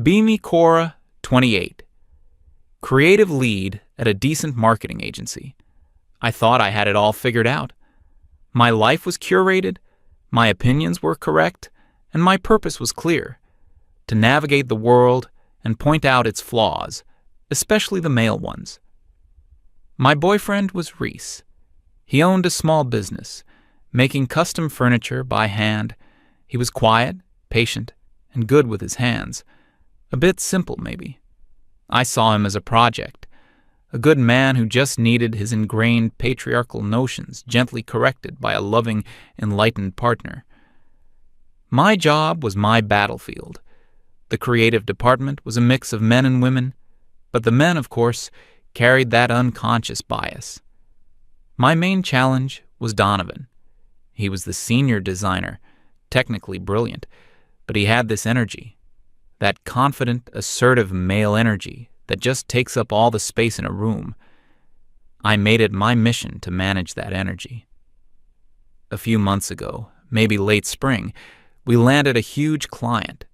Beamy Cora, 28. Creative lead at a decent marketing agency. I thought I had it all figured out. My life was curated, my opinions were correct, and my purpose was clear: to navigate the world and point out its flaws, especially the male ones. My boyfriend was Reese. He owned a small business, making custom furniture by hand. He was quiet, patient, and good with his hands. A bit simple, maybe. I saw him as a project, a good man who just needed his ingrained patriarchal notions gently corrected by a loving, enlightened partner. My job was my battlefield. The creative department was a mix of men and women, but the men, of course, carried that unconscious bias. My main challenge was Donovan. He was the senior designer, technically brilliant, but he had this energy, that confident, assertive male energy that just takes up all the space in a room. I made it my mission to manage that energy. A few months ago, maybe late spring, we landed a huge client,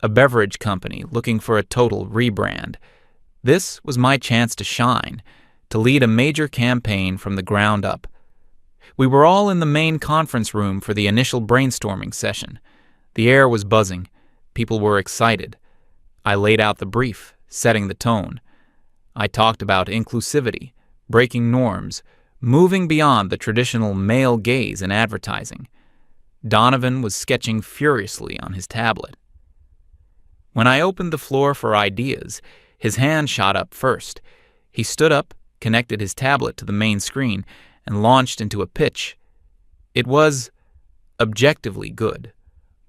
a beverage company looking for a total rebrand. This was my chance to shine, to lead a major campaign from the ground up. We were all in the main conference room for the initial brainstorming session. The air was buzzing. People were excited. I laid out the brief, setting the tone. I talked about inclusivity, breaking norms, moving beyond the traditional male gaze in advertising. Donovan was sketching furiously on his tablet. When I opened the floor for ideas, his hand shot up first. He stood up, connected his tablet to the main screen, and launched into a pitch. It was objectively good.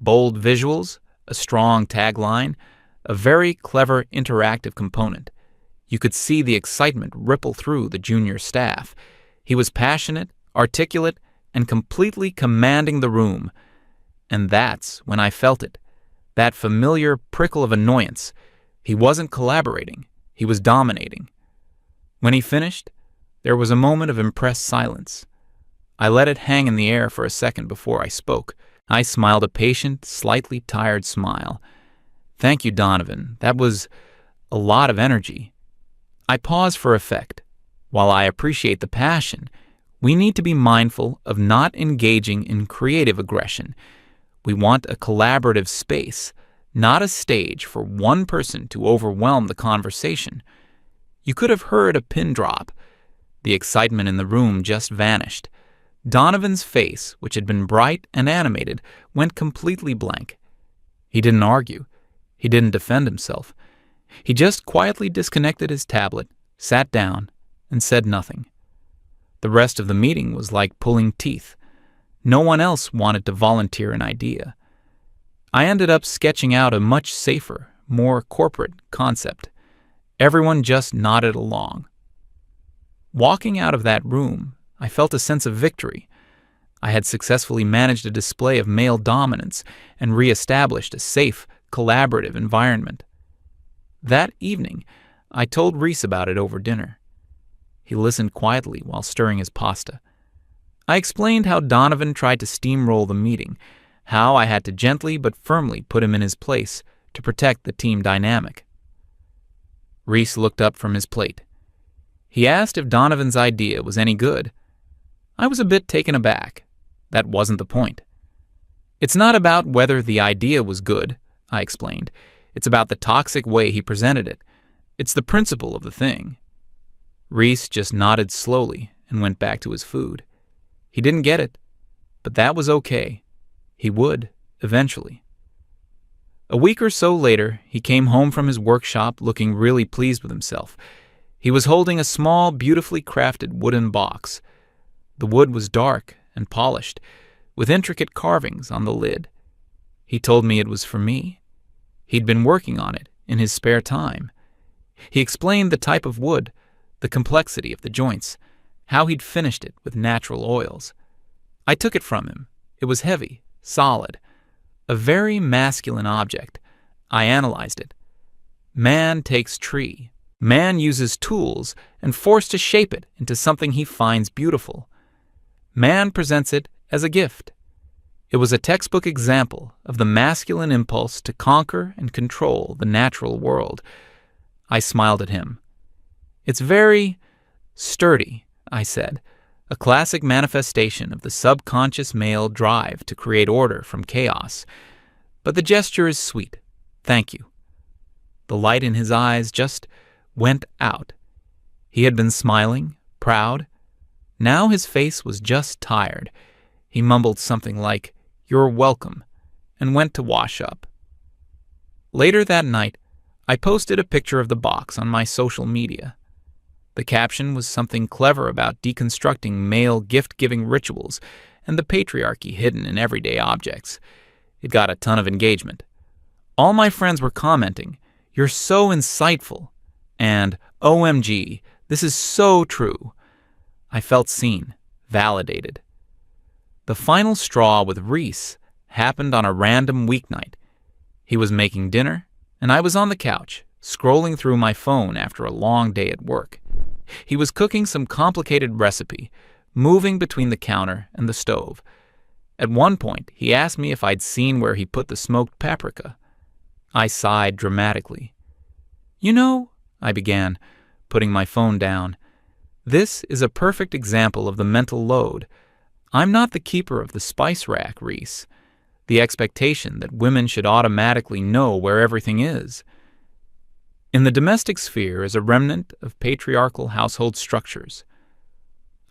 Bold visuals, a strong tagline, a very clever interactive component. You could see the excitement ripple through the junior staff. He was passionate, articulate, and completely commanding the room. And that's when I felt it, that familiar prickle of annoyance. He wasn't collaborating, he was dominating. When he finished, there was a moment of impressed silence. I let it hang in the air for a second before I spoke. I smiled a patient, slightly tired smile. "Thank you, Donovan. That was a lot of energy." I paused for effect. While I appreciate the passion, we need to be mindful of not engaging in creative aggression. We want a collaborative space, not a stage for one person to overwhelm the conversation. You could have heard a pin drop. The excitement in the room just vanished. Donovan's face, which had been bright and animated, went completely blank. He didn't argue. He didn't defend himself. He just quietly disconnected his tablet, sat down, and said nothing. The rest of the meeting was like pulling teeth. No one else wanted to volunteer an idea. I ended up sketching out a much safer, more corporate concept. Everyone just nodded along. Walking out of that room, I felt a sense of victory. I had successfully managed a display of male dominance and re-established a safe, collaborative environment. That evening, I told Reese about it over dinner. He listened quietly while stirring his pasta. I explained how Donovan tried to steamroll the meeting, how I had to gently but firmly put him in his place to protect the team dynamic. Reese looked up from his plate. He asked if Donovan's idea was any good. I was a bit taken aback. That wasn't the point. "It's not about whether the idea was good," I explained. "It's about the toxic way he presented it. It's the principle of the thing." Reese just nodded slowly and went back to his food. He didn't get it, but that was okay. He would, eventually. A week or so later, he came home from his workshop looking really pleased with himself. He was holding a small, beautifully crafted wooden box. The wood was dark and polished, with intricate carvings on the lid. He told me it was for me. He'd been working on it in his spare time. He explained the type of wood, the complexity of the joints, how he'd finished it with natural oils. I took it from him. It was heavy, solid, a very masculine object. I analyzed it. Man takes tree. Man uses tools and forced to shape it into something he finds beautiful. Man presents it as a gift. It was a textbook example of the masculine impulse to conquer and control the natural world. I smiled at him. "It's very sturdy," I said, "a classic manifestation of the subconscious male drive to create order from chaos. But the gesture is sweet. Thank you." The light in his eyes just went out. He had been smiling, proud. Now his face was just tired. He mumbled something like, "You're welcome," and went to wash up. Later that night, I posted a picture of the box on my social media. The caption was something clever about deconstructing male gift-giving rituals and the patriarchy hidden in everyday objects. It got a ton of engagement. All my friends were commenting, "You're so insightful," and "OMG, this is so true." I felt seen, validated. The final straw with Reese happened on a random weeknight. He was making dinner, and I was on the couch, scrolling through my phone after a long day at work. He was cooking some complicated recipe, moving between the counter and the stove. At one point, he asked me if I'd seen where he put the smoked paprika. I sighed dramatically. "You know," I began, putting my phone down, "this is a perfect example of the mental load. I'm not the keeper of the spice rack, Reese. The expectation that women should automatically know where everything is. In the domestic sphere is a remnant of patriarchal household structures."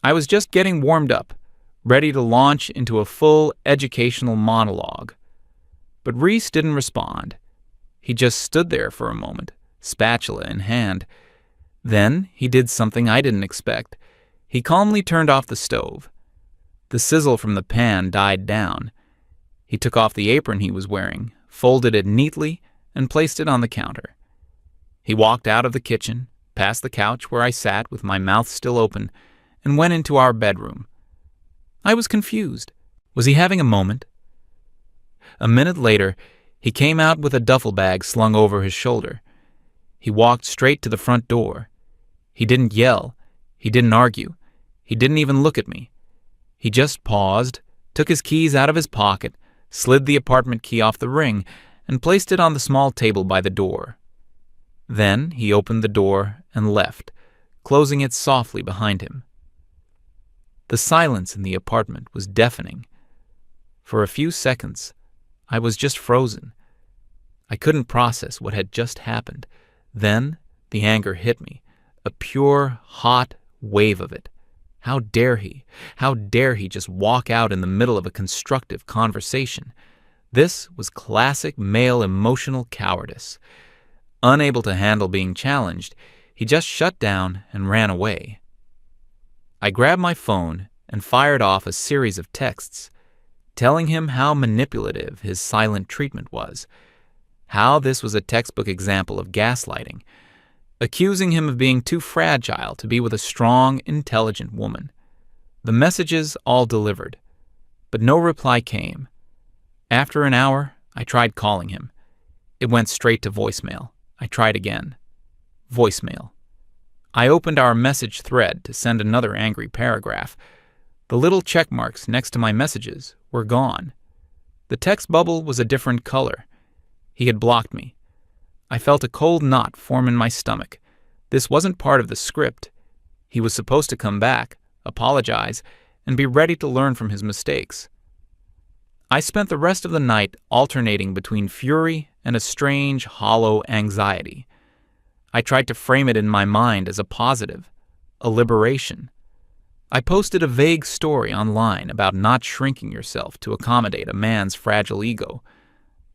I was just getting warmed up, ready to launch into a full educational monologue. But Reese didn't respond. He just stood there for a moment, spatula in hand. Then he did something I didn't expect. He calmly turned off the stove. The sizzle from the pan died down. He took off the apron he was wearing, folded it neatly, and placed it on the counter. He walked out of the kitchen, past the couch where I sat with my mouth still open, and went into our bedroom. I was confused. Was he having a moment? A minute later, he came out with a duffel bag slung over his shoulder. He walked straight to the front door. He didn't yell. He didn't argue. He didn't even look at me. He just paused, took his keys out of his pocket, slid the apartment key off the ring, and placed it on the small table by the door. Then he opened the door and left, closing it softly behind him. The silence in the apartment was deafening. For a few seconds, I was just frozen. I couldn't process what had just happened. Then the anger hit me, a pure, hot wave of it. How dare he? How dare he just walk out in the middle of a constructive conversation? This was classic male emotional cowardice. Unable to handle being challenged, he just shut down and ran away. I grabbed my phone and fired off a series of texts, telling him how manipulative his silent treatment was, how this was a textbook example of gaslighting, accusing him of being too fragile to be with a strong, intelligent woman. The messages all delivered, but no reply came. After an hour, I tried calling him. It went straight to voicemail. I tried again. Voicemail. I opened our message thread to send another angry paragraph. The little check marks next to my messages were gone. The text bubble was a different color. He had blocked me. I felt a cold knot form in my stomach. This wasn't part of the script. He was supposed to come back, apologize, and be ready to learn from his mistakes. I spent the rest of the night alternating between fury and a strange, hollow anxiety. I tried to frame it in my mind as a positive, a liberation. I posted a vague story online about not shrinking yourself to accommodate a man's fragile ego.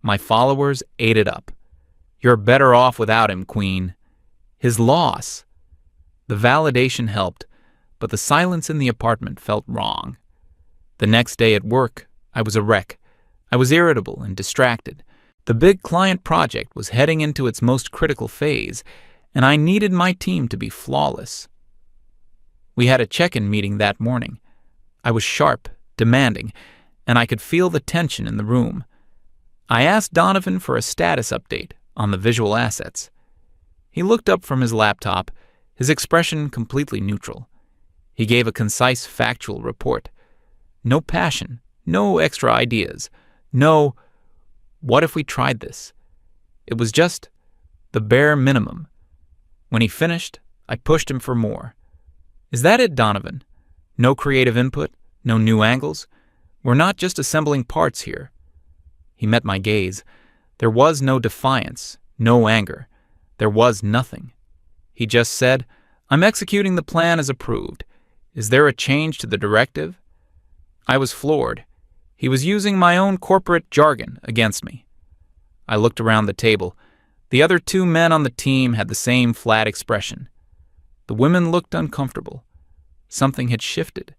My followers ate it up. "You're better off without him, Queen." His loss. The validation helped, but the silence in the apartment felt wrong. The next day at work, I was a wreck. I was irritable and distracted. The big client project was heading into its most critical phase, and I needed my team to be flawless. We had a check-in meeting that morning. I was sharp, demanding, and I could feel the tension in the room. I asked Donovan for a status update on the visual assets. He looked up from his laptop, his expression completely neutral. He gave a concise, factual report. No passion, No extra ideas. No, what if we tried this? It was just the bare minimum. When he finished, I pushed him for more. Is that it, Donovan? No creative input? No new angles? We're not just assembling parts here. He met my gaze. There was no defiance, no anger. There was nothing. He just said, I'm executing the plan as approved. Is there a change to the directive? I was floored. He was using my own corporate jargon against me. I looked around the table. The other two men on the team had the same flat expression. The women looked uncomfortable. Something had shifted.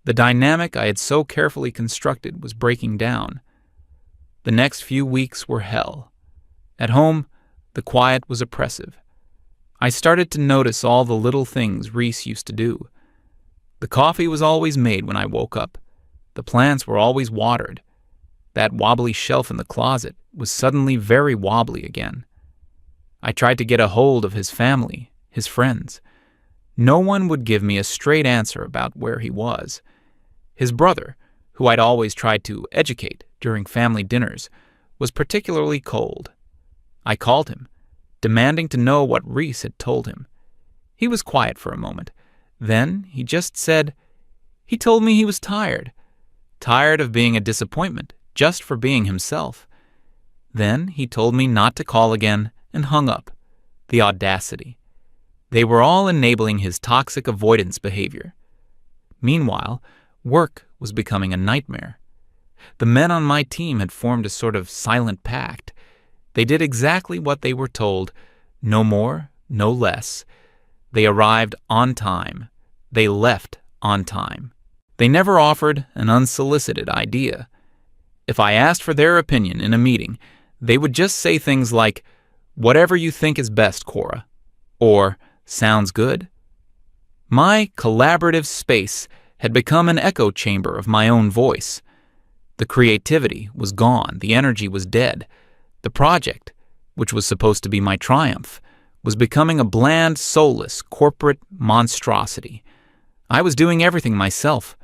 The dynamic I had so carefully constructed was breaking down. The next few weeks were hell. At home, the quiet was oppressive. I started to notice all the little things Reese used to do. The coffee was always made when I woke up. The plants were always watered. That wobbly shelf in the closet was suddenly very wobbly again. I tried to get a hold of his family, his friends. No one would give me a straight answer about where he was. His brother, who I'd always tried to educate during family dinners, was particularly cold. I called him, demanding to know what Reese had told him. He was quiet for a moment. Then he just said, he told me he was tired of being a disappointment just for being himself. Then he told me not to call again and hung up. The audacity. They were all enabling his toxic avoidance behavior. Meanwhile, work was becoming a nightmare. The men on my team had formed a sort of silent pact. They did exactly what they were told, no more, no less. They arrived on time. They left on time. They never offered an unsolicited idea. If I asked for their opinion in a meeting, they would just say things like, whatever you think is best, Cora, or sounds good. My collaborative space had become an echo chamber of my own voice. The creativity was gone, the energy was dead. The project, which was supposed to be my triumph, was becoming a bland, soulless, corporate monstrosity. I was doing everything myself,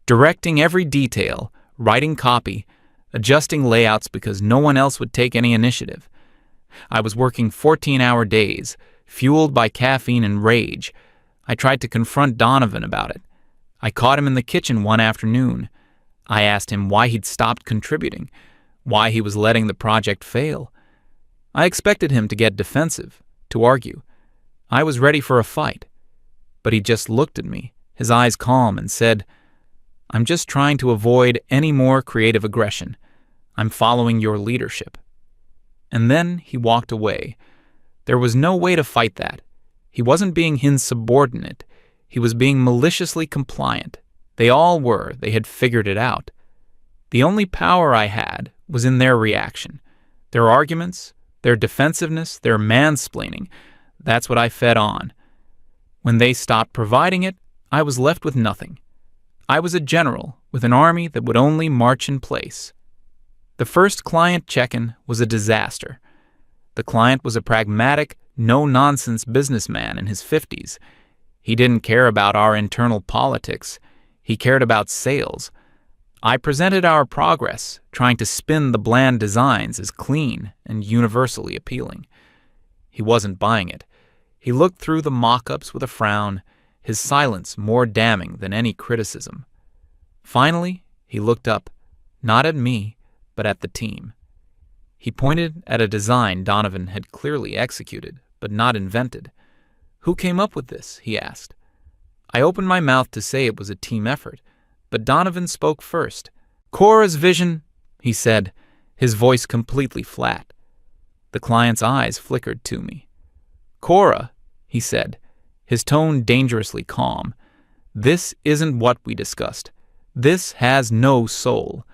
directing every detail, writing copy, adjusting layouts because no one else would take any initiative. I was working 14-hour days, fueled by caffeine and rage. I tried to confront Donovan about it. I caught him in the kitchen one afternoon. I asked him why he'd stopped contributing, why he was letting the project fail. I expected him to get defensive, to argue. I was ready for a fight. But he just looked at me, his eyes calm, and said, I'm just trying to avoid any more creative aggression. I'm following your leadership. And then he walked away. There was no way to fight that. He wasn't being insubordinate. He was being maliciously compliant. They all were. They had figured it out. The only power I had was in their reaction. Their arguments, their defensiveness, their mansplaining. That's what I fed on. When they stopped providing it, I was left with nothing. I was a general with an army that would only march in place. The first client check-in was a disaster. The client was a pragmatic, no-nonsense businessman in his 50s. He didn't care about our internal politics. He cared about sales. I presented our progress, trying to spin the bland designs as clean and universally appealing. He wasn't buying it. He looked through the mock-ups with a frown, his silence more damning than any criticism. Finally, he looked up, not at me, but at the team. He pointed at a design Donovan had clearly executed, but not invented. Who came up with this? He asked. I opened my mouth to say it was a team effort, but Donovan spoke first. Cora's vision, he said, his voice completely flat. The client's eyes flickered to me. Cora, he said, his tone dangerously calm, this isn't what we discussed. This has no soul.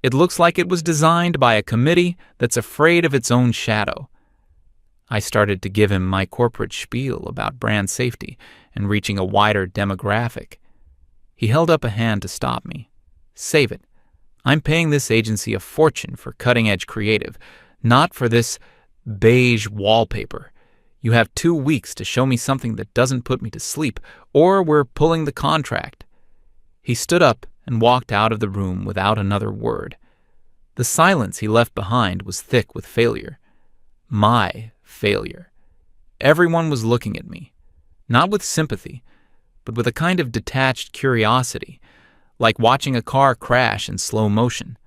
It looks like it was designed by a committee that's afraid of its own shadow. I started to give him my corporate spiel about brand safety and reaching a wider demographic. He held up a hand to stop me. Save it. I'm paying this agency a fortune for cutting-edge creative, not for this beige wallpaper. You have 2 weeks to show me something that doesn't put me to sleep, or we're pulling the contract. He stood up and walked out of the room without another word. The silence he left behind was thick with failure. My failure. Everyone was looking at me, not with sympathy, but with a kind of detached curiosity, like watching a car crash in slow motion.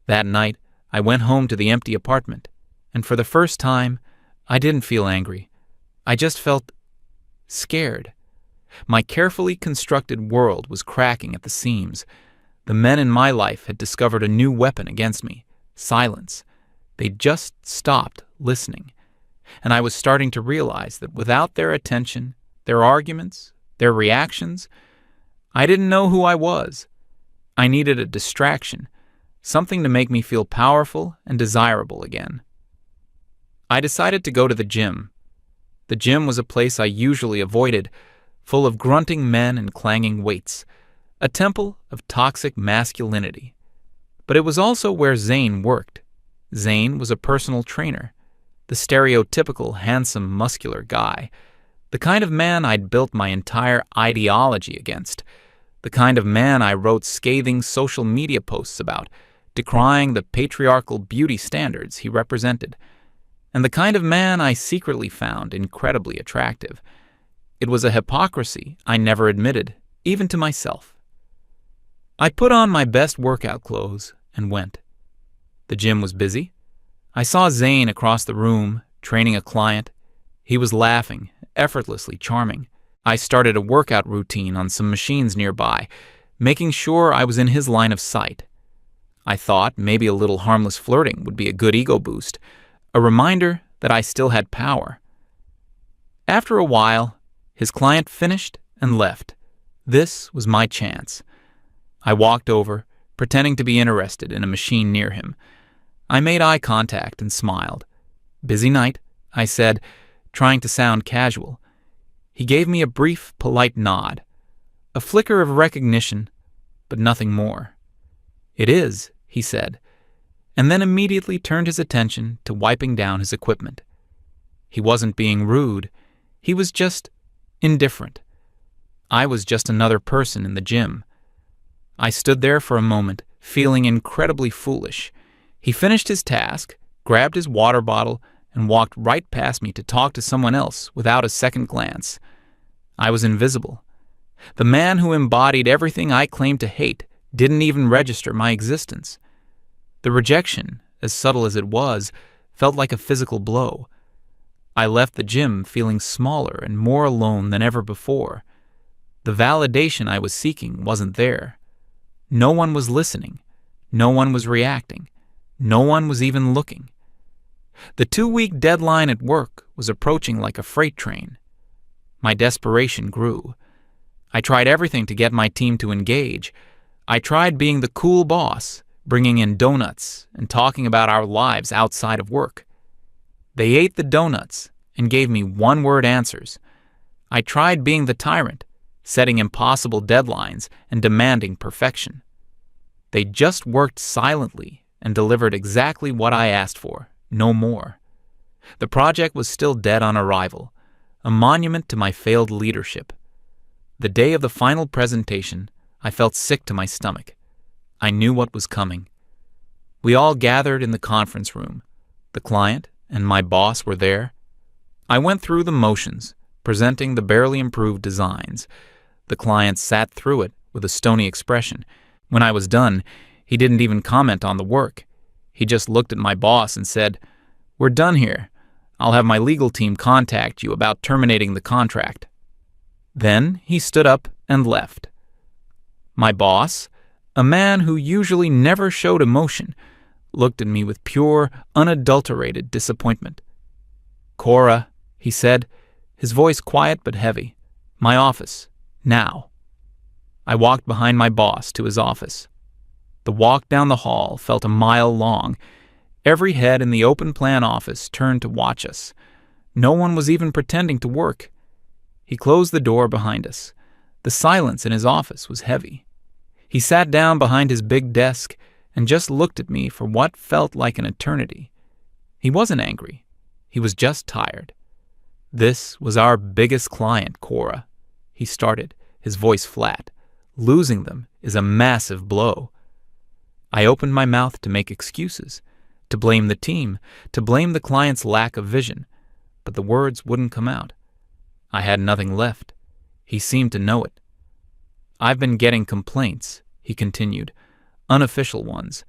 That night, I went home to the empty apartment, and for the first time, I didn't feel angry. I just felt scared. My carefully constructed world was cracking at the seams. The men in my life had discovered a new weapon against me: silence. They just stopped listening. And I was starting to realize that without their attention, their arguments, their reactions, I didn't know who I was. I needed a distraction, something to make me feel powerful and desirable again. I decided to go to the gym. The gym was a place I usually avoided, full of grunting men and clanging weights, a temple of toxic masculinity. But it was also where Zane worked. Zane was a personal trainer, the stereotypical handsome, muscular guy, the kind of man I'd built my entire ideology against, the kind of man I wrote scathing social media posts about, decrying the patriarchal beauty standards he represented, and the kind of man I secretly found incredibly attractive. It was a hypocrisy I never admitted, even to myself. I put on my best workout clothes and went. The gym was busy. I saw Zane across the room, training a client. He was laughing, effortlessly charming. I started a workout routine on some machines nearby, making sure I was in his line of sight. I thought maybe a little harmless flirting would be a good ego boost, a reminder that I still had power. After a while, his client finished and left. This was my chance. I walked over, pretending to be interested in a machine near him. I made eye contact and smiled. "Busy night," I said, trying to sound casual. He gave me a brief, polite nod, a flicker of recognition, but nothing more. "It is," he said, and then immediately turned his attention to wiping down his equipment. He wasn't being rude. He was just indifferent. I was just another person in the gym. I stood there for a moment, feeling incredibly foolish. He finished his task, grabbed his water bottle, and walked right past me to talk to someone else without a second glance. I was invisible. The man who embodied everything I claimed to hate didn't even register my existence. The rejection, as subtle as it was, felt like a physical blow. I left the gym feeling smaller and more alone than ever before. The validation I was seeking wasn't there. No one was listening. No one was reacting. No one was even looking. The 2-week deadline at work was approaching like a freight train. My desperation grew. I tried everything to get my team to engage. I tried being the cool boss, bringing in donuts and talking about our lives outside of work. They ate the donuts and gave me one-word answers. I tried being the tyrant, setting impossible deadlines and demanding perfection. They just worked silently and delivered exactly what I asked for, no more. The project was still dead on arrival, a monument to my failed leadership. The day of the final presentation, I felt sick to my stomach. I knew what was coming. We all gathered in the conference room. The client and my boss were there. I went through the motions, presenting the barely improved designs. The client sat through it with a stony expression. When I was done, he didn't even comment on the work. He just looked at my boss and said, "We're done here. I'll have my legal team contact you about terminating the contract." Then he stood up and left. My boss, a man who usually never showed emotion, looked at me with pure, unadulterated disappointment. "Cora," he said, his voice quiet but heavy. "My office. Now." I walked behind my boss to his office. The walk down the hall felt a mile long. Every head in the open plan office turned to watch us. No one was even pretending to work. He closed the door behind us. The silence in his office was heavy. He sat down behind his big desk and just looked at me for what felt like an eternity. He wasn't angry. He was just tired. "This was our biggest client, Cora," he started, his voice flat, Losing them is a massive blow. I opened my mouth to make excuses, to blame the team, to blame the client's lack of vision, but the words wouldn't come out. I had nothing left. He seemed to know it. I've been getting complaints, he continued, unofficial ones.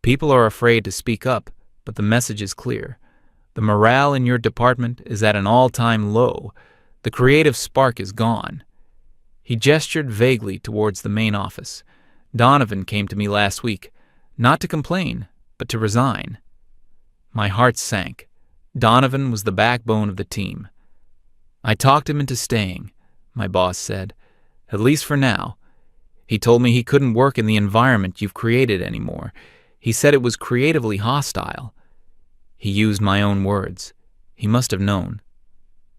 People are afraid to speak up, but the message is clear. The morale in your department is at an all-time low. The creative spark is gone. He gestured vaguely towards the main office. Donovan came to me last week, not to complain, but to resign. My heart sank. Donovan was the backbone of the team. I talked him into staying, my boss said, at least for now. He told me he couldn't work in the environment you've created anymore. He said it was creatively hostile. He used my own words. He must have known.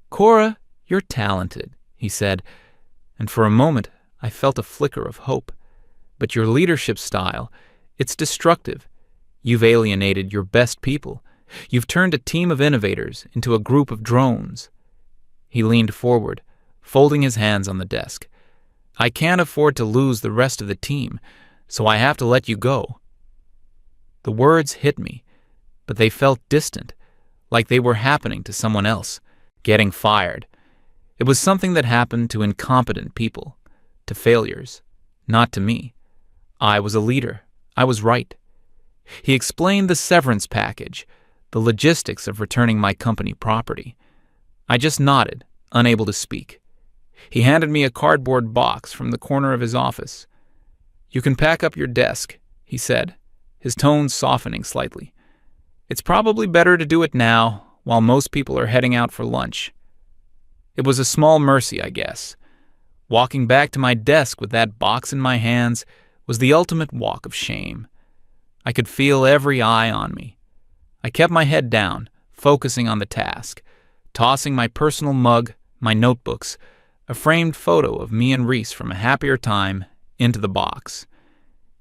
Cora, you're talented, he said, and for a moment I felt a flicker of hope. But your leadership style, it's destructive. You've alienated your best people. You've turned a team of innovators into a group of drones. He leaned forward, folding his hands on the desk. I can't afford to lose the rest of the team, so I have to let you go. The words hit me, but they felt distant, like they were happening to someone else, getting fired. It was something that happened to incompetent people, to failures, not to me. I was a leader. I was right. He explained the severance package, the logistics of returning my company property. I just nodded, unable to speak. He handed me a cardboard box from the corner of his office. You can pack up your desk, he said, his tone softening slightly. It's probably better to do it now, while most people are heading out for lunch. It was a small mercy, I guess. Walking back to my desk with that box in my hands was the ultimate walk of shame. I could feel every eye on me. I kept my head down, focusing on the task, tossing my personal mug, my notebooks, a framed photo of me and Reese from a happier time, into the box.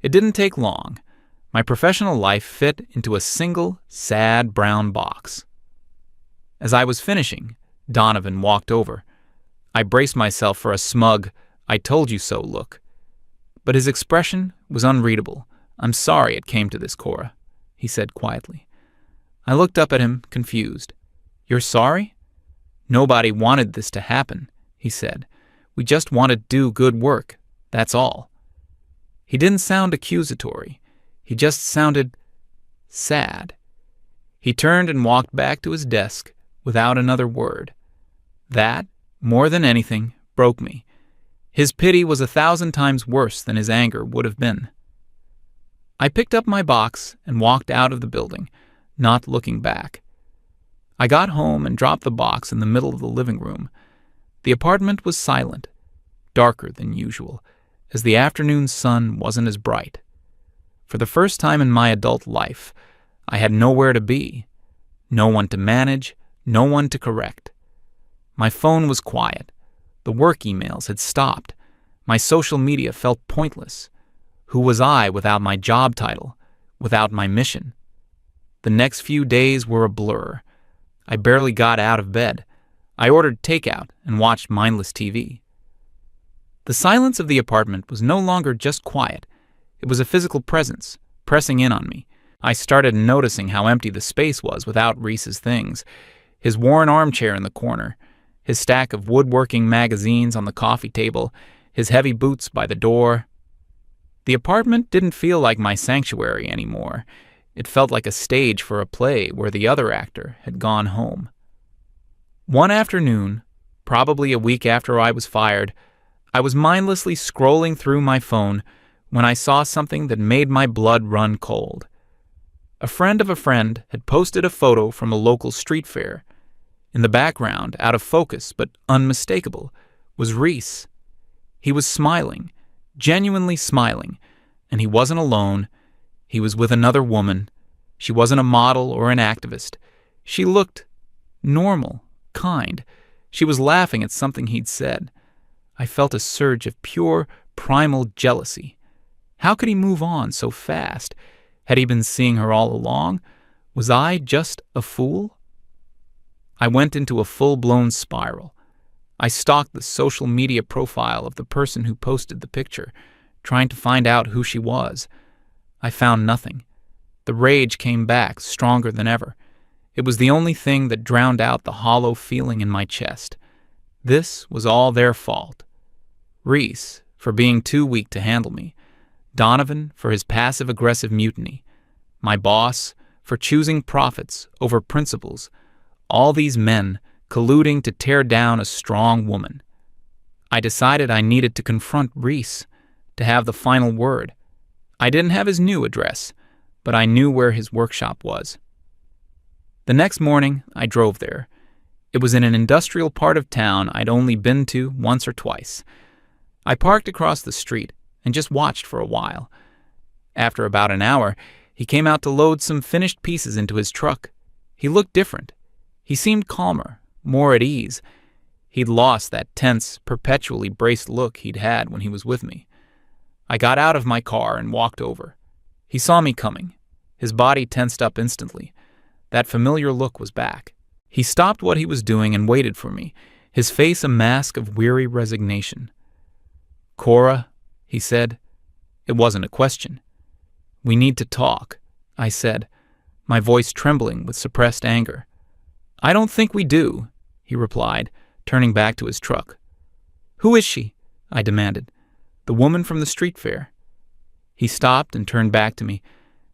It didn't take long. My professional life fit into a single, sad brown box. As I was finishing, Donovan walked over. I braced myself for a smug, I told you so look. But his expression was unreadable. I'm sorry it came to this, Cora, he said quietly. I looked up at him, confused. You're sorry? Nobody wanted this to happen, he said. We just want to do good work, that's all. He didn't sound accusatory. He just sounded sad. He turned and walked back to his desk without another word. That, more than anything, broke me. His pity was 1,000 times worse than his anger would have been. I picked up my box and walked out of the building, not looking back. I got home and dropped the box in the middle of the living room. The apartment was silent, darker than usual, as the afternoon sun wasn't as bright. For the first time in my adult life, I had nowhere to be, no one to manage, no one to correct. My phone was quiet. The work emails had stopped. My social media felt pointless. Who was I without my job title, without my mission? The next few days were a blur. I barely got out of bed. I ordered takeout and watched mindless TV. The silence of the apartment was no longer just quiet. It was a physical presence, pressing in on me. I started noticing how empty the space was without Reese's things. His worn armchair in the corner, his stack of woodworking magazines on the coffee table, his heavy boots by the door. The apartment didn't feel like my sanctuary anymore. It felt like a stage for a play where the other actor had gone home. One afternoon, probably a week after I was fired, I was mindlessly scrolling through my phone when I saw something that made my blood run cold. A friend of a friend had posted a photo from a local street fair. In the background, out of focus but unmistakable, was Reese. He was smiling, genuinely smiling, and he wasn't alone. He was with another woman. She wasn't a model or an activist. She looked normal, kind. She was laughing at something he'd said. I felt a surge of pure, primal jealousy. How could he move on so fast? Had he been seeing her all along? Was I just a fool? I went into a full-blown spiral. I stalked the social media profile of the person who posted the picture, trying to find out who she was. I found nothing. The rage came back, stronger than ever. It was the only thing that drowned out the hollow feeling in my chest. This was all their fault. Reese, for being too weak to handle me. Donovan, for his passive-aggressive mutiny. My boss, for choosing profits over principles. All these men colluding to tear down a strong woman. I decided I needed to confront Reese, to have the final word. I didn't have his new address, but I knew where his workshop was. The next morning, I drove there. It was in an industrial part of town I'd only been to once or twice. I parked across the street and just watched for a while. After about an hour, he came out to load some finished pieces into his truck. He looked different. He seemed calmer, more at ease. He'd lost that tense, perpetually braced look he'd had when he was with me. I got out of my car and walked over. He saw me coming. His body tensed up instantly. That familiar look was back. He stopped what he was doing and waited for me, his face a mask of weary resignation. "Cora," he said. It wasn't a question. "We need to talk," I said, my voice trembling with suppressed anger. "I don't think we do," he replied, turning back to his truck. "Who is she?" I demanded. "The woman from the street fair." He stopped and turned back to me,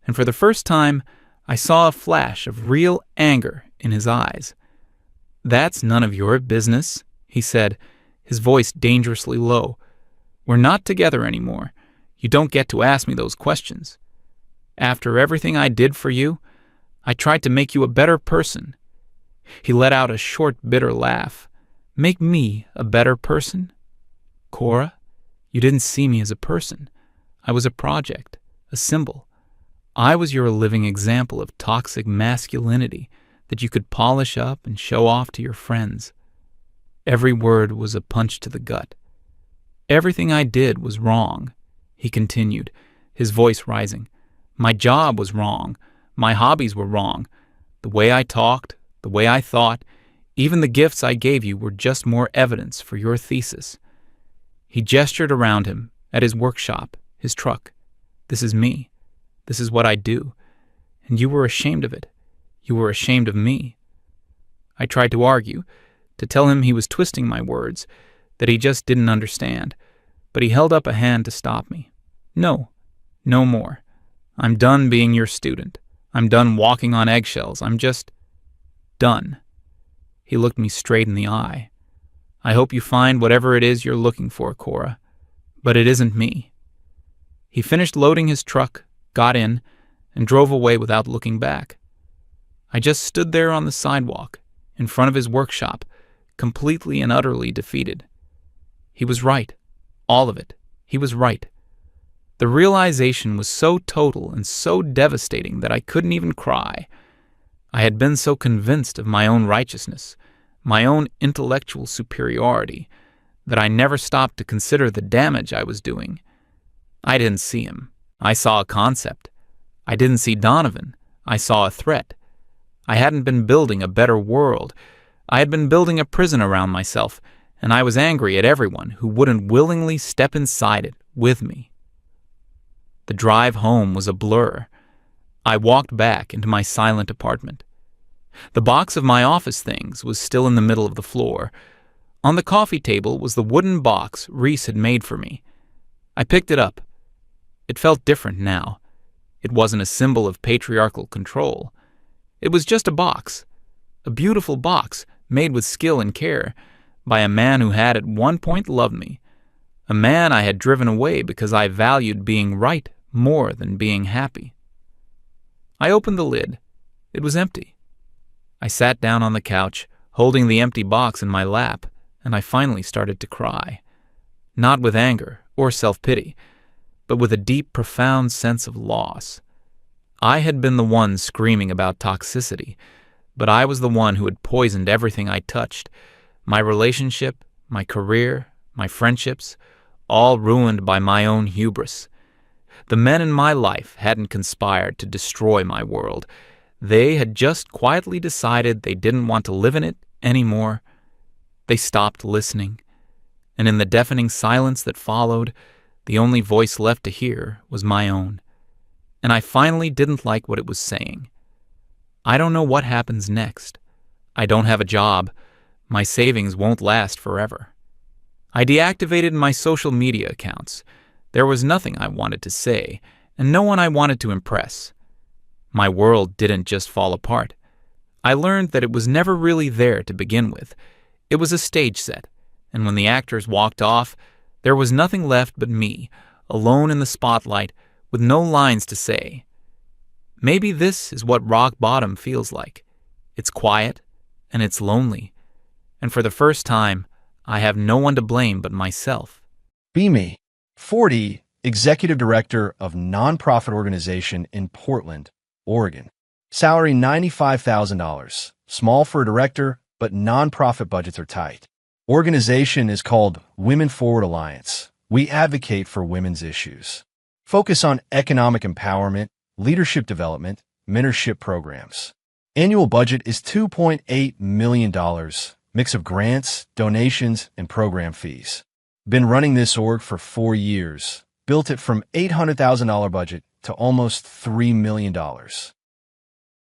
and for the first time, I saw a flash of real anger in his eyes. "That's none of your business," he said, his voice dangerously low. "We're not together anymore. You don't get to ask me those questions. After everything I did for you, I tried to make you a better person." He let out a short, bitter laugh. "Make me a better person? Cora, you didn't see me as a person. I was a project, a symbol. I was your living example of toxic masculinity that you could polish up and show off to your friends." Every word was a punch to the gut. "Everything I did was wrong," he continued, his voice rising. "My job was wrong. My hobbies were wrong. The way I talked, the way I thought, even the gifts I gave you were just more evidence for your thesis." He gestured around him, at his workshop, his truck. "This is me. This is what I do. And you were ashamed of it. You were ashamed of me." I tried to argue, to tell him he was twisting my words, that he just didn't understand, but he held up a hand to stop me. "No, no more. I'm done being your student. I'm done walking on eggshells. I'm just done." He looked me straight in the eye. "I hope you find whatever it is you're looking for, Cora, but it isn't me." He finished loading his truck, got in, and drove away without looking back. I just stood there on the sidewalk, in front of his workshop, completely and utterly defeated. He was right. All of it. He was right. The realization was so total and so devastating that I couldn't even cry. I had been so convinced of my own righteousness, my own intellectual superiority, that I never stopped to consider the damage I was doing. I didn't see him. I saw a concept. I didn't see Donovan. I saw a threat. I hadn't been building a better world. I had been building a prison around myself, and I was angry at everyone who wouldn't willingly step inside it with me. The drive home was a blur. I walked back into my silent apartment. The box of my office things was still in the middle of the floor. On the coffee table was the wooden box Reese had made for me. I picked it up. It felt different now. It wasn't a symbol of patriarchal control. It was just a box. A beautiful box made with skill and care by a man who had at one point loved me. A man I had driven away because I valued being right more than being happy. I opened the lid. It was empty. I sat down on the couch, holding the empty box in my lap, and I finally started to cry. Not with anger or self-pity, but with a deep, profound sense of loss. I had been the one screaming about toxicity, but I was the one who had poisoned everything I touched. My relationship, my career, my friendships, all ruined by my own hubris. The men in my life hadn't conspired to destroy my world. They had just quietly decided they didn't want to live in it anymore. They stopped listening, and in the deafening silence that followed, the only voice left to hear was my own. And I finally didn't like what it was saying. I don't know what happens next. I don't have a job. My savings won't last forever. I deactivated my social media accounts. There was nothing I wanted to say, and no one I wanted to impress. My world didn't just fall apart. I learned that it was never really there to begin with. It was a stage set, and when the actors walked off, there was nothing left but me, alone in the spotlight, with no lines to say. Maybe this is what rock bottom feels like. It's quiet, and it's lonely. And for the first time, I have no one to blame but myself. Be me, 40, Executive Director of Nonprofit Organization in Portland, Oregon. Salary $95,000. Small for a director, but nonprofit budgets are tight. Organization is called Women Forward Alliance. We advocate for women's issues. Focus on economic empowerment, leadership development, mentorship programs. Annual budget is $2.8 million, mix of grants, donations, and program fees. Been running this org for 4 years. Built it from $800,000 budget to almost $3 million.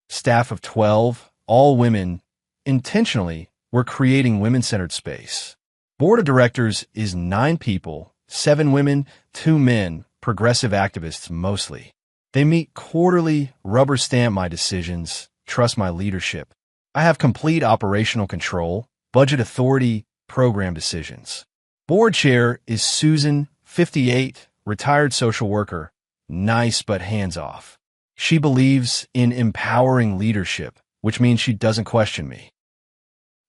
Staff of 12, all women. Intentionally, we're creating women-centered space. Board of directors is 9 people, 7 women, 2 men, progressive activists mostly. They meet quarterly, rubber stamp my decisions, trust my leadership. I have complete operational control, budget authority, program decisions. Board chair is Susan, 58, retired social worker, nice but hands-off. She believes in empowering leadership, which means she doesn't question me.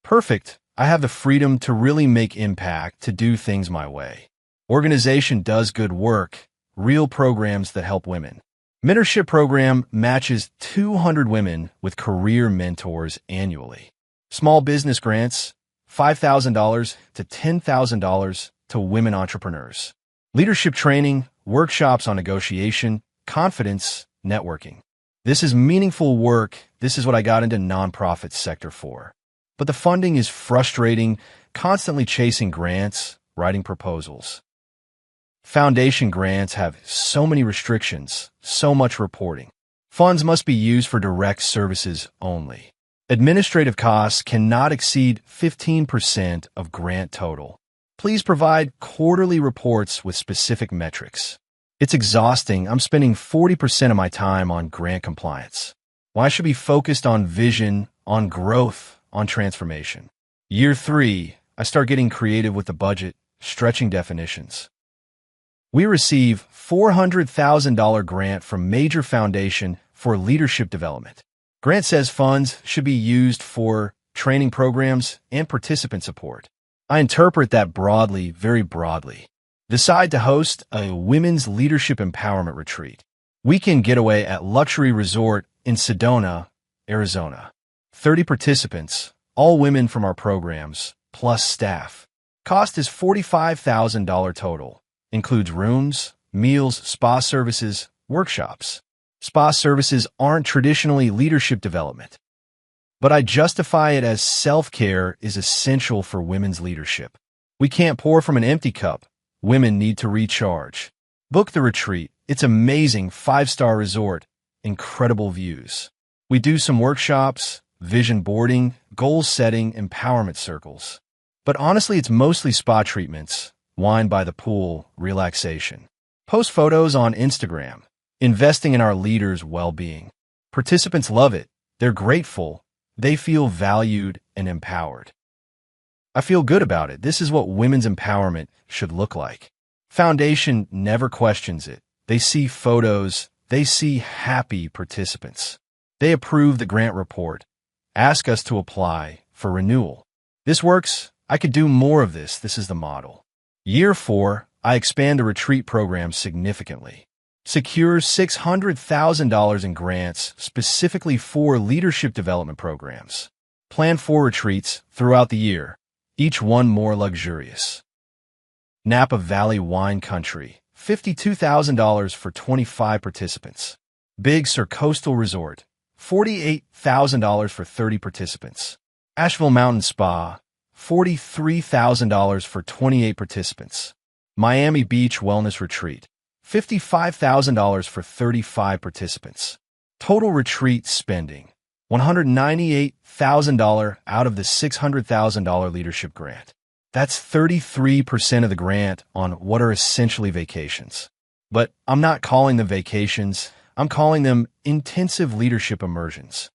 Perfect. I have the freedom to really make impact, to do things my way. Organization does good work, real programs that help women. Mentorship program matches 200 women with career mentors annually. Small business grants, $5,000 to $10,000 to women entrepreneurs. Leadership training, workshops on negotiation, confidence, networking. This is meaningful work. This is what I got into nonprofit sector for. But the funding is frustrating, constantly chasing grants, writing proposals. Foundation grants have so many restrictions, so much reporting. Funds must be used for direct services only. Administrative costs cannot exceed 15% of grant total. Please provide quarterly reports with specific metrics. It's exhausting. I'm spending 40% of my time on grant compliance. Well, I should be focused on vision, on growth, on transformation. Year 3, I start getting creative with the budget, stretching definitions. We receive $400,000 grant from major foundation for leadership development. Grant says funds should be used for training programs and participant support. I interpret that broadly, very broadly. Decide to host a women's leadership empowerment retreat. Weekend getaway at luxury resort in Sedona, Arizona. 30 participants, all women from our programs, plus staff. Cost is $45,000 total. Includes rooms, meals, spa services, workshops. Spa services aren't traditionally leadership development, but I justify it as self-care is essential for women's leadership. We can't pour from an empty cup. Women need to recharge. Book the retreat. It's amazing, 5-star resort, incredible views. We do some workshops, vision boarding, goal setting, empowerment circles. But honestly, it's mostly spa treatments, wine by the pool, relaxation. Post photos on Instagram, investing in our leaders' well-being. Participants love it. They're grateful. They feel valued and empowered. I feel good about it. This is what women's empowerment should look like. Foundation never questions it. They see photos. They see happy participants. They approve the grant report. Ask us to apply for renewal. This works. I could do more of this. This is the model. Year 4, I expand the retreat program significantly. Secures $600,000 in grants specifically for leadership development programs. Plan 4 retreats throughout the year, each one more luxurious. Napa Valley Wine Country, $52,000 for 25 participants. Big Sur Coastal Resort, $48,000 for 30 participants. Asheville Mountain Spa, $43,000 for 28 participants. Miami Beach Wellness Retreat, $55,000 for 35 participants. Total retreat spending, $198,000 out of the $600,000 leadership grant. That's 33% of the grant on what are essentially vacations. But I'm not calling them vacations, I'm calling them intensive leadership immersions.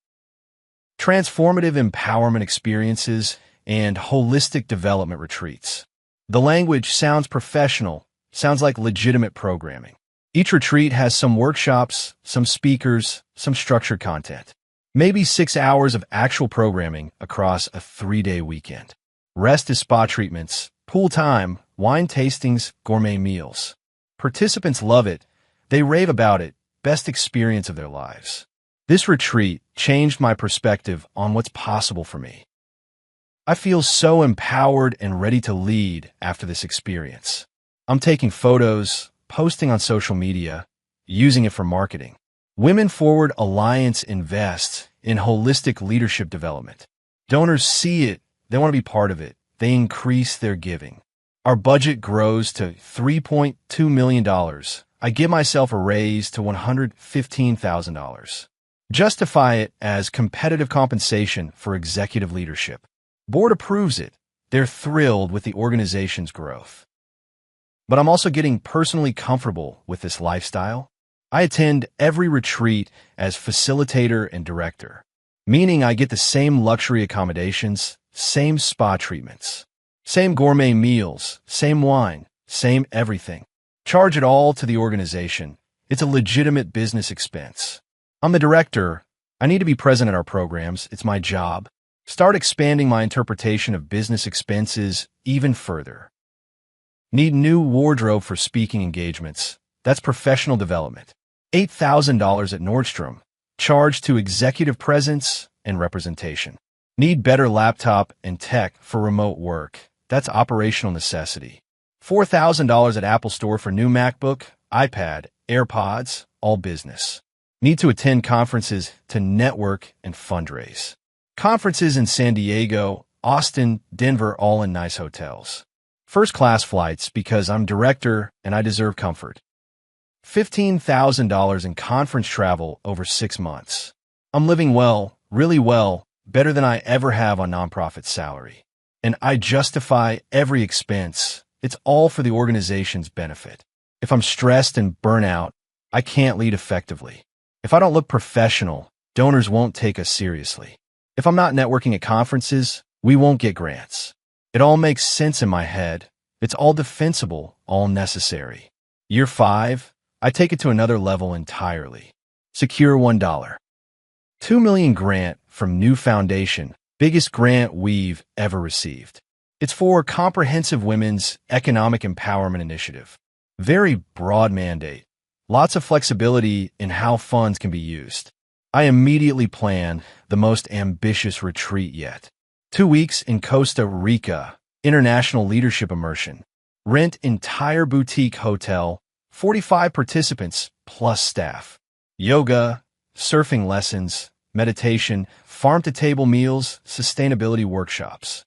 Transformative empowerment experiences and holistic development retreats. The language sounds professional, sounds like legitimate programming. Each retreat has some workshops, some speakers, some structured content. Maybe 6 hours of actual programming across a 3-day weekend. Rest is spa treatments, pool time, wine tastings, gourmet meals. Participants love it. They rave about it. Best experience of their lives. This retreat changed my perspective on what's possible for me. I feel so empowered and ready to lead after this experience. I'm taking photos, posting on social media, using it for marketing. Women Forward Alliance invests in holistic leadership development. Donors see it, they want to be part of it. They increase their giving. Our budget grows to $3.2 million. I give myself a raise to $115,000. Justify it as competitive compensation for executive leadership. Board approves it. They're thrilled with the organization's growth. But I'm also getting personally comfortable with this lifestyle. I attend every retreat as facilitator and director, meaning I get the same luxury accommodations, same spa treatments, same gourmet meals, same wine, same everything. Charge it all to the organization. It's a legitimate business expense. I'm the director. I need to be present at our programs. It's my job. Start expanding my interpretation of business expenses even further. Need new wardrobe for speaking engagements. That's professional development. $8,000 at Nordstrom. Charge to executive presence and representation. Need better laptop and tech for remote work. That's operational necessity. $4,000 at Apple Store for new MacBook, iPad, AirPods, all business. Need to attend conferences to network and fundraise. Conferences in San Diego, Austin, Denver, all in nice hotels. First-class flights because I'm director and I deserve comfort. $15,000 in conference travel over 6 months. I'm living well, really well, better than I ever have on nonprofit salary. And I justify every expense. It's all for the organization's benefit. If I'm stressed and burnt out, I can't lead effectively. If I don't look professional, donors won't take us seriously. If I'm not networking at conferences, we won't get grants. It all makes sense in my head. It's all defensible, all necessary. Year 5, I take it to another level entirely. Secure $1. $2 million grant from New Foundation, biggest grant we've ever received. It's for Comprehensive Women's Economic Empowerment Initiative. Very broad mandate. Lots of flexibility in how funds can be used. I immediately plan the most ambitious retreat yet. 2 weeks in Costa Rica, international leadership immersion. Rent entire boutique hotel, 45 participants plus staff. Yoga, surfing lessons, meditation, farm-to-table meals, sustainability workshops.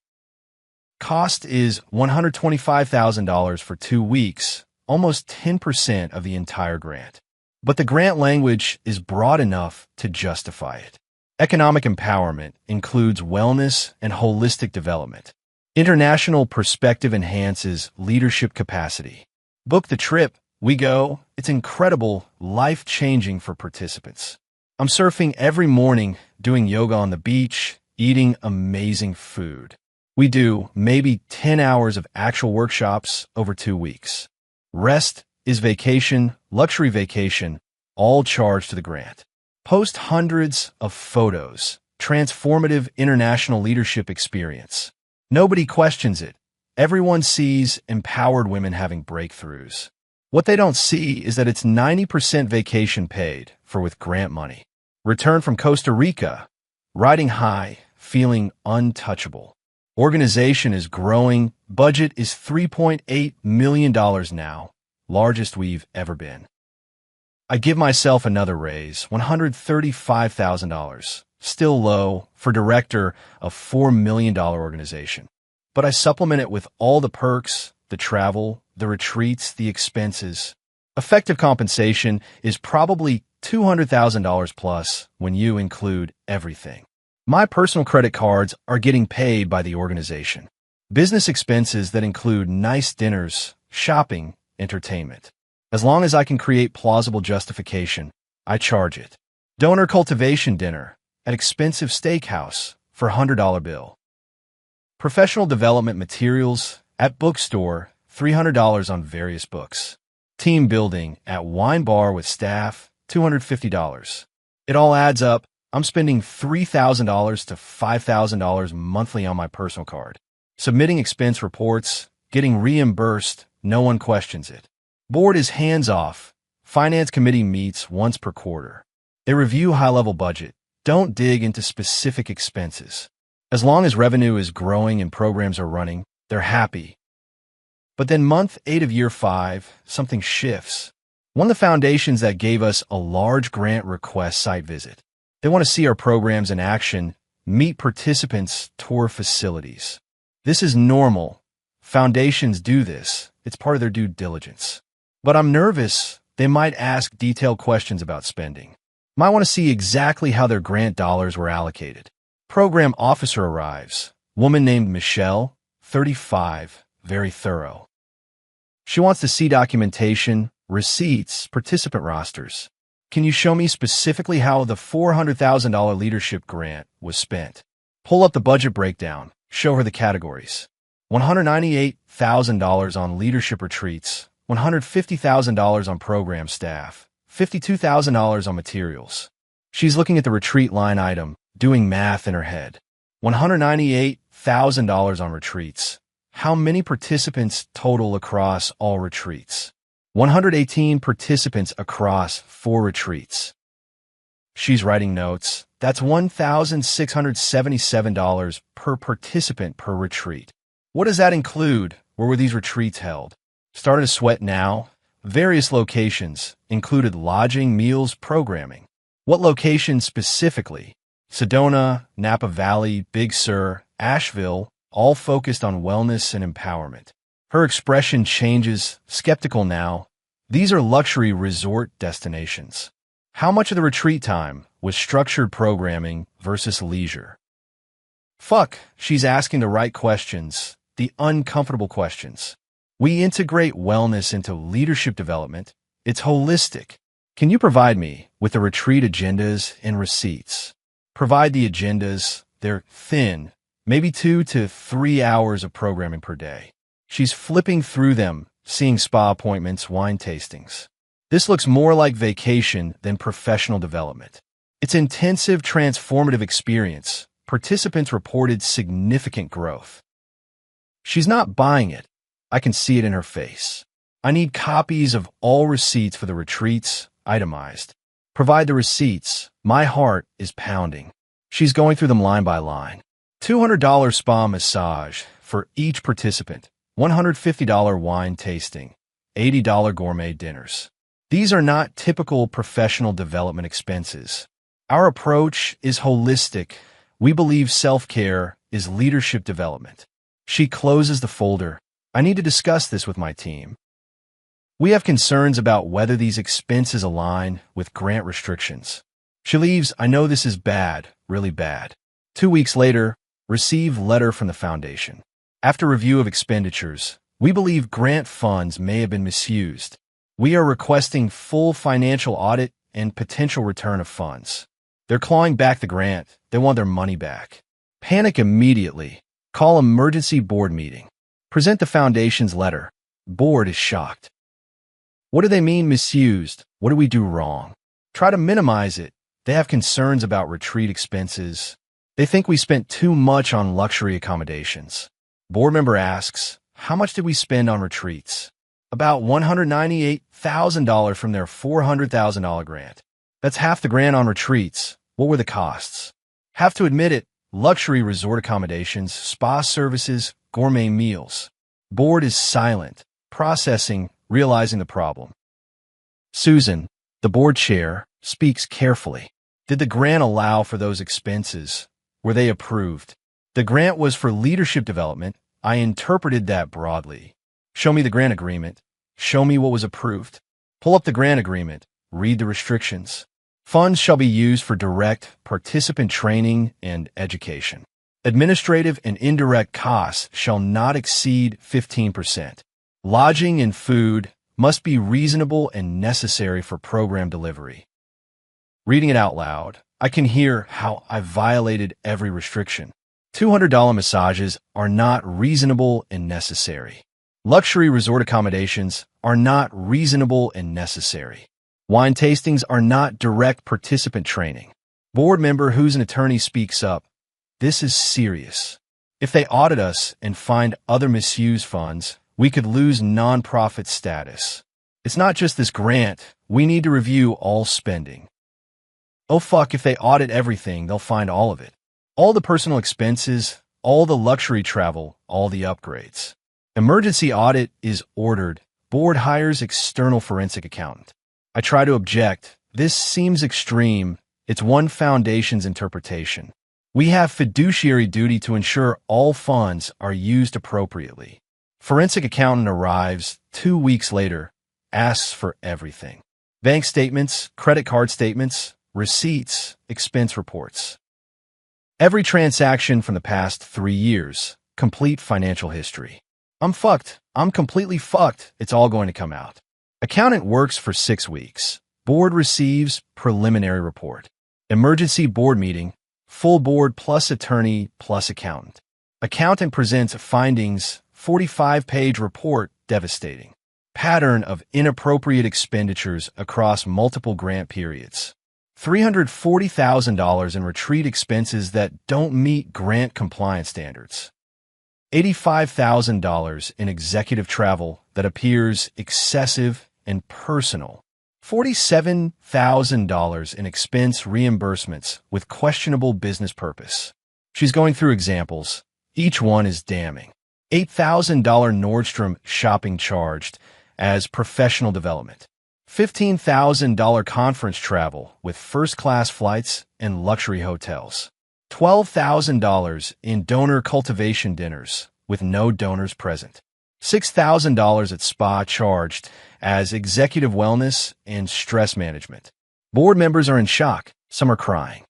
Cost is $125,000 for 2 weeks, almost 10% of the entire grant. But the grant language is broad enough to justify it. Economic empowerment includes wellness and holistic development. International perspective enhances leadership capacity. Book the trip. We go. It's incredible, life-changing for participants. I'm surfing every morning, doing yoga on the beach, eating amazing food. We do maybe 10 hours of actual workshops over 2 weeks. Rest is vacation, luxury vacation, all charged to the grant. Post hundreds of photos, transformative international leadership experience. Nobody questions it. Everyone sees empowered women having breakthroughs. What they don't see is that it's 90% vacation paid for with grant money. Return from Costa Rica, riding high, feeling untouchable. Organization is growing. Budget is $3.8 million now, largest we've ever been. I give myself another raise, $135,000, still low for director of $4 million organization. but I supplement it with all the perks, the travel, the retreats, the expenses. Effective compensation is probably $200,000 plus when you include everything. My personal credit cards are getting paid by the organization. Business expenses that include nice dinners, shopping, entertainment. As long as I can create plausible justification, I charge it. Donor cultivation dinner at expensive steakhouse for $100 bill. Professional development materials at bookstore, $300 on various books. Team building at wine bar with staff, $250. It all adds up. I'm spending $3,000 to $5,000 monthly on my personal card. Submitting expense reports, getting reimbursed, no one questions it. Board is hands-off. Finance committee meets once per quarter. They review high-level budget. Don't dig into specific expenses. As long as revenue is growing and programs are running, they're happy. But then month 8 of year 5, something shifts. One of the foundations that gave us a large grant request site visit. They want to see our programs in action, meet participants, tour facilities. This is normal. Foundations do this. It's part of their due diligence. But I'm nervous. They might ask detailed questions about spending. Might want to see exactly how their grant dollars were allocated. Program officer arrives. Woman named Michelle, 35, very thorough. She wants to see documentation, receipts, participant rosters. Can you show me specifically how the $400,000 leadership grant was spent? Pull up the budget breakdown. Show her the categories. $198,000 on leadership retreats, $150,000 on program staff, $52,000 on materials. She's looking at the retreat line item, doing math in her head. $198,000 on retreats. How many participants total across all retreats? 118 participants across 4 retreats. She's writing notes. That's $1,677 per participant per retreat. What does that include? Where were these retreats held? Started to sweat now. Various locations included lodging, meals, programming. What locations specifically? Sedona, Napa Valley, Big Sur, Asheville, all focused on wellness and empowerment. Her expression changes, skeptical now. These are luxury resort destinations. How much of the retreat time was structured programming versus leisure? Fuck, she's asking the right questions, the uncomfortable questions. We integrate wellness into leadership development. It's holistic. Can you provide me with the retreat agendas and receipts? Provide the agendas. They're thin, maybe 2 to 3 hours of programming per day. She's flipping through them, seeing spa appointments, wine tastings. This looks more like vacation than professional development. It's intensive, transformative experience. Participants reported significant growth. She's not buying it. I can see it in her face. I need copies of all receipts for the retreats, itemized. Provide the receipts. My heart is pounding. She's going through them line by line. $200 spa massage for each participant. $150 wine tasting. $80 gourmet dinners. These are not typical professional development expenses. Our approach is holistic. We believe self-care is leadership development. She closes the folder. I need to discuss this with my team. We have concerns about whether these expenses align with grant restrictions. She leaves. I know this is bad, really bad. 2 weeks later, receive letter from the foundation. After review of expenditures, we believe grant funds may have been misused. We are requesting full financial audit and potential return of funds. They're clawing back the grant. They want their money back. Panic immediately. Call emergency board meeting. Present the foundation's letter. Board is shocked. What do they mean misused? What do we do wrong? Try to minimize it. They have concerns about retreat expenses. They think we spent too much on luxury accommodations. Board member asks, how much did we spend on retreats? About $198,000 from their $400,000 grant. That's half the grant on retreats. What were the costs? Have to admit it, luxury resort accommodations, spa services, gourmet meals. Board is silent, processing, realizing the problem. Susan, the board chair, speaks carefully. Did the grant allow for those expenses? Were they approved? The grant was for leadership development. I interpreted that broadly. Show me the grant agreement. Show me what was approved. Pull up the grant agreement. Read the restrictions. Funds shall be used for direct participant training and education. Administrative and indirect costs shall not exceed 15%. Lodging and food must be reasonable and necessary for program delivery. Reading it out loud, I can hear how I violated every restriction. $200 massages are not reasonable and necessary. Luxury resort accommodations are not reasonable and necessary. Wine tastings are not direct participant training. Board member who's an attorney speaks up. This is serious. If they audit us and find other misused funds, we could lose nonprofit status. It's not just this grant. We need to review all spending. Oh fuck, if they audit everything, they'll find all of it. All the personal expenses, all the luxury travel, all the upgrades. Emergency audit is ordered. Board hires external forensic accountant. I try to object. This seems extreme. It's one foundation's interpretation. We have fiduciary duty to ensure all funds are used appropriately. Forensic accountant arrives 2 weeks later, asks for everything. Bank statements, credit card statements, receipts, expense reports. Every transaction from the past 3 years, complete financial history. I'm fucked. I'm completely fucked. It's all going to come out. Accountant works for 6 weeks. Board receives preliminary report. Emergency board meeting, full board plus attorney plus accountant. Accountant presents findings, 45-page report, devastating. Pattern of inappropriate expenditures across multiple grant periods. $340,000 in retreat expenses that don't meet grant compliance standards. $85,000 in executive travel that appears excessive and personal. $47,000 in expense reimbursements with questionable business purpose. She's going through examples. Each one is damning. $8,000 Nordstrom shopping charged as professional development. $15,000 conference travel with first-class flights and luxury hotels. $12,000 in donor cultivation dinners with no donors present. $6,000 at spa charged as executive wellness and stress management. Board members are in shock. Some are crying.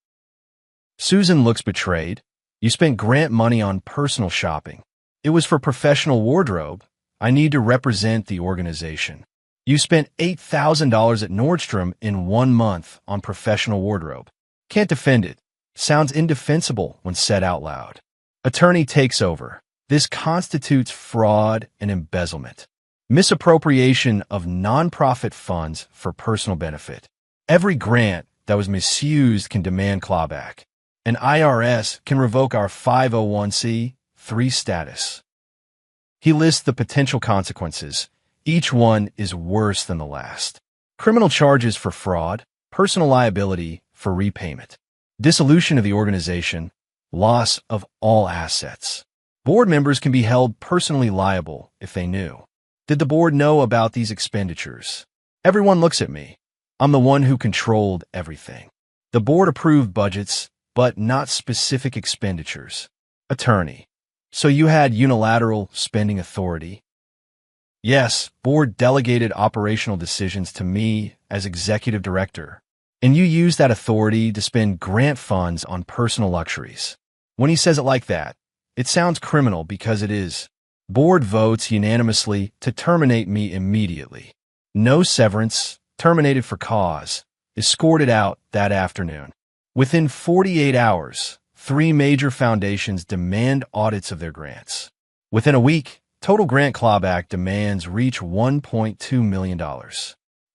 Susan looks betrayed. You spent grant money on personal shopping. It was for professional wardrobe. I need to represent the organization. You spent $8,000 at Nordstrom in 1 month on professional wardrobe. Can't defend it. Sounds indefensible when said out loud. Attorney takes over. This constitutes fraud and embezzlement. Misappropriation of nonprofit funds for personal benefit. Every grant that was misused can demand clawback. An IRS can revoke our 501c3 status. He lists the potential consequences. Each one is worse than the last. Criminal charges for fraud, personal liability for repayment, dissolution of the organization, loss of all assets. Board members can be held personally liable if they knew. Did the board know about these expenditures? Everyone looks at me. I'm the one who controlled everything. The board approved budgets, but not specific expenditures. Attorney. So you had unilateral spending authority? Yes, board delegated operational decisions to me as executive director, and you used that authority to spend grant funds on personal luxuries. When he says it like that, it sounds criminal because it is. Board votes unanimously to terminate me immediately. No severance, terminated for cause, escorted out that afternoon. Within 48 hours, 3 major foundations demand audits of their grants. Within a week, total grant clawback demands reach $1.2 million.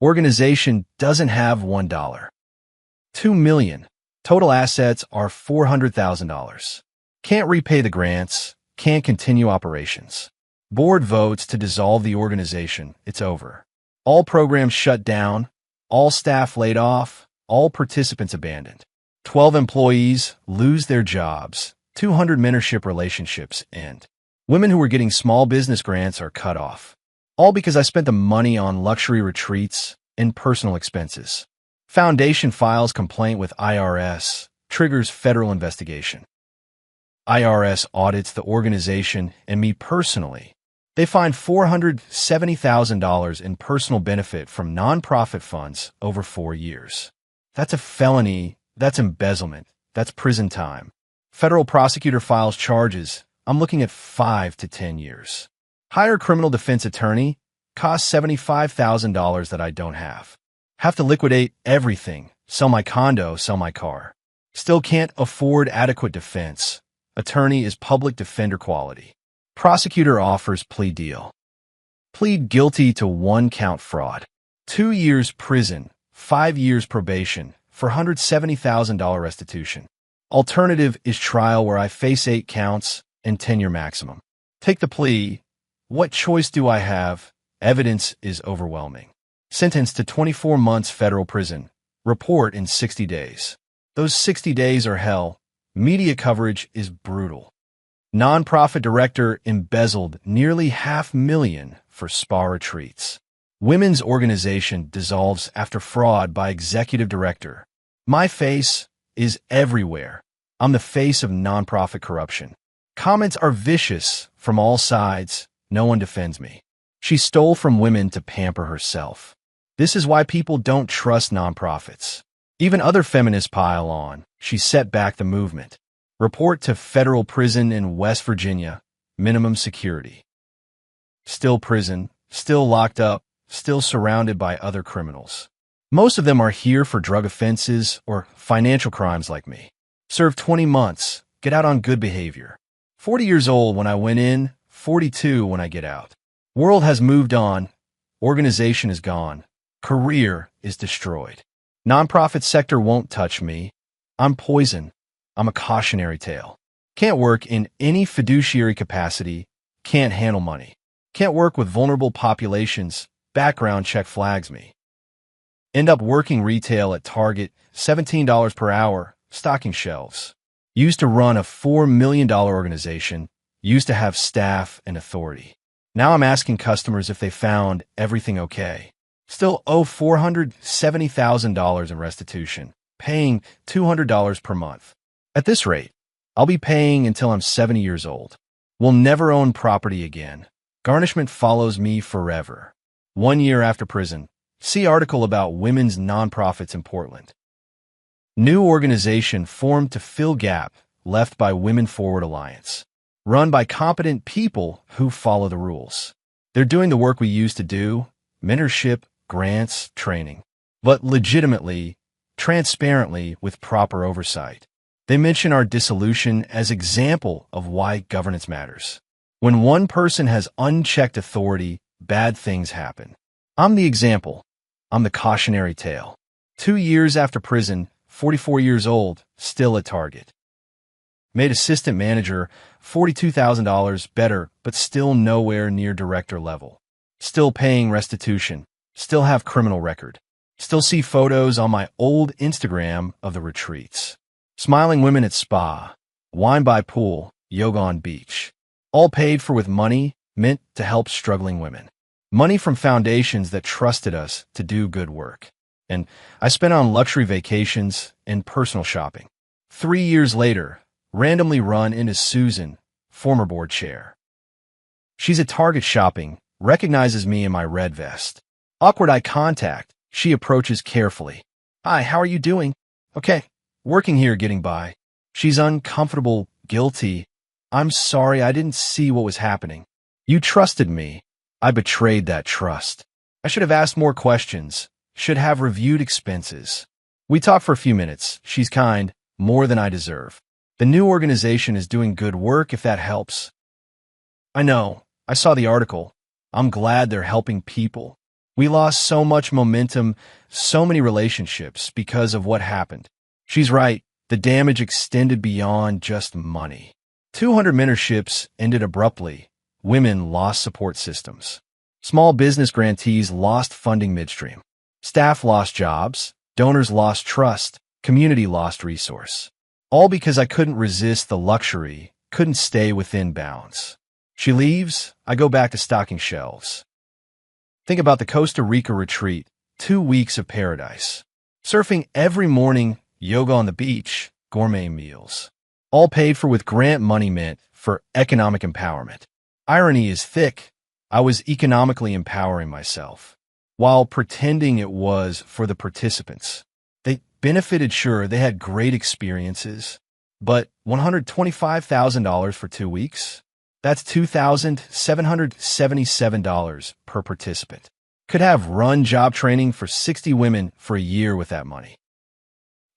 Organization doesn't have $1. $2 million. Total assets are $400,000. Can't repay the grants, can't continue operations. Board votes to dissolve the organization. It's over. All programs shut down, all staff laid off, all participants abandoned. 12 employees lose their jobs. 200 mentorship relationships end. Women who were getting small business grants are cut off. All because I spent the money on luxury retreats and personal expenses. Foundation files complaint with IRS, triggers federal investigation. IRS audits the organization and me personally. They find $470,000 in personal benefit from nonprofit funds over 4 years. That's a felony. That's embezzlement. That's prison time. Federal prosecutor files charges. I'm looking at 5 to 10 years. Hire criminal defense attorney. Costs $75,000 that I don't have. Have to liquidate everything. Sell my condo, sell my car. Still can't afford adequate defense. Attorney is public defender quality. Prosecutor offers plea deal. Plead guilty to 1-count fraud. 2 years prison, 5 years probation for $170,000 restitution. Alternative is trial where I face 8 counts and 10-year maximum. Take the plea. What choice do I have? Evidence is overwhelming. Sentenced to 24 months federal prison. Report in 60 days. Those 60 days are hell. Media coverage is brutal. Nonprofit director embezzled nearly $500,000 for spa retreats. Women's organization dissolves after fraud by executive director. My face is everywhere. I'm the face of nonprofit corruption. Comments are vicious from all sides. No one defends me. She stole from women to pamper herself. This is why people don't trust nonprofits. Even other feminists pile on. She set back the movement. Report to federal prison in West Virginia. Minimum security. Still prison, still locked up, still surrounded by other criminals. Most of them are here for drug offenses or financial crimes like me. Serve 20 months, get out on good behavior. 40 years old when I went in, 42 when I get out. World has moved on. Organization is gone. Career is destroyed. Nonprofit sector won't touch me. I'm poison. I'm a cautionary tale. Can't work in any fiduciary capacity. Can't handle money. Can't work with vulnerable populations. Background check flags me. End up working retail at Target, $17 per hour, stocking shelves. Used to run a $4 million organization. Used to have staff and authority. Now I'm asking customers if they found everything okay. Still owe $470,000 in restitution, paying $200 per month. At this rate, I'll be paying until I'm 70 years old. Will never own property again. Garnishment follows me forever. 1 year after prison. See article about women's nonprofits in Portland. New organization formed to fill gap left by Women Forward Alliance. Run by competent people who follow the rules. They're doing the work we used to do, mentorship, grants, training, but legitimately, transparently, with proper oversight. They mention our dissolution as example of why governance matters. When one person has unchecked authority, bad things happen. I'm the example. I'm the cautionary tale. 2 years after prison, 44 years old, still at Target. Made assistant manager, $42,000 better, but still nowhere near director level. Still paying restitution. Still have criminal record. Still see photos on my old Instagram of the retreats. Smiling women at spa. Wine by pool. Yoga on beach. All paid for with money meant to help struggling women. Money from foundations that trusted us to do good work. And I spent on luxury vacations and personal shopping. 3 years later, randomly run into Susan, former board chair. She's at Target shopping, recognizes me in my red vest. Awkward eye contact. She approaches carefully. Hi, how are you doing? Okay, working here, getting by. She's uncomfortable, guilty. I'm sorry, I didn't see what was happening. You trusted me. I betrayed that trust. I should have asked more questions. Should have reviewed expenses. We talk for a few minutes. She's kind, more than I deserve. The new organization is doing good work if that helps. I know. I saw the article. I'm glad they're helping people. We lost so much momentum, so many relationships because of what happened. She's right. The damage extended beyond just money. 200 mentorships ended abruptly. Women lost support systems. Small business grantees lost funding midstream. Staff lost jobs. Donors lost trust. Community lost resource. All because I couldn't resist the luxury, couldn't stay within bounds. She leaves, I go back to stocking shelves. Think about the Costa Rica retreat, 2 weeks of paradise. Surfing every morning, yoga on the beach, gourmet meals. all paid for with grant money meant for economic empowerment. Irony is thick. I was economically empowering myself, while pretending it was for the participants. They benefited, sure, they had great experiences, but $125,000 for 2 weeks? That's $2,777 per participant. Could have run job training for 60 women for a year with that money.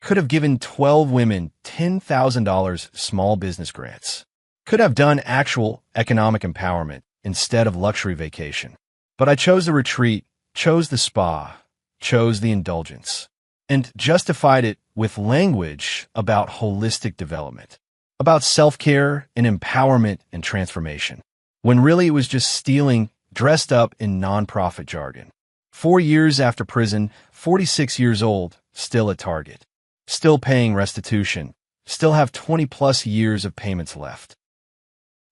Could have given 12 women $10,000 small business grants. Could have done actual economic empowerment instead of luxury vacation. But I chose the retreat, chose the spa, chose the indulgence, and justified it with language about holistic development, about self-care and empowerment and transformation, when really it was just stealing dressed up in nonprofit jargon. 4 years after prison, 46 years old, still at Target, still paying restitution, still have 20-plus years of payments left.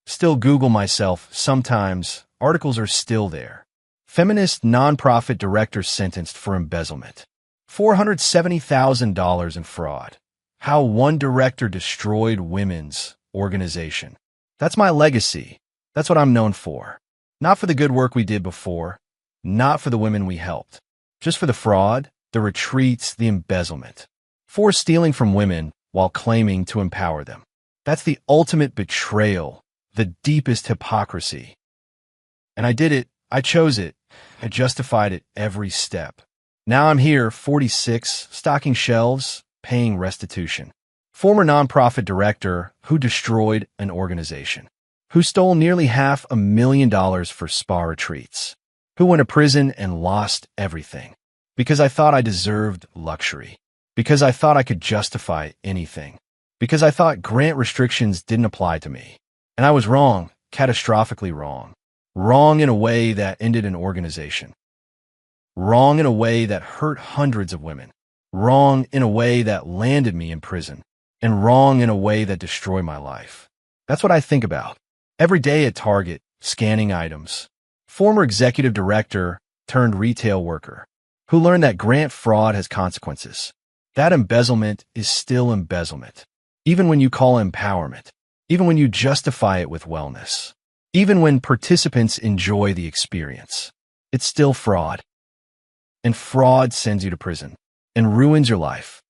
Still Google myself, sometimes, articles are still there. Feminist nonprofit director sentenced for embezzlement. $470,000 in fraud. How one director destroyed women's organization. That's my legacy. That's what I'm known for. Not for the good work we did before, not for the women we helped, just for the fraud, the retreats, the embezzlement. For stealing from women while claiming to empower them. That's the ultimate betrayal, the deepest hypocrisy. And I did it, I chose it, I justified it every step. Now I'm here, 46, stocking shelves, paying restitution. Former nonprofit director who destroyed an organization, who stole nearly $500,000 for spa retreats, who went to prison and lost everything, because I thought I deserved luxury, because I thought I could justify anything, because I thought grant restrictions didn't apply to me. And I was wrong, catastrophically wrong. Wrong in a way that ended an organization. Wrong in a way that hurt hundreds of women. Wrong in a way that landed me in prison. And wrong in a way that destroyed my life. That's what I think about. Every day at Target, scanning items. Former executive director turned retail worker, who learned that grant fraud has consequences. That embezzlement is still embezzlement. Even when you call it empowerment. Even when you justify it with wellness. Even when participants enjoy the experience. It's still fraud. And fraud sends you to prison and ruins your life.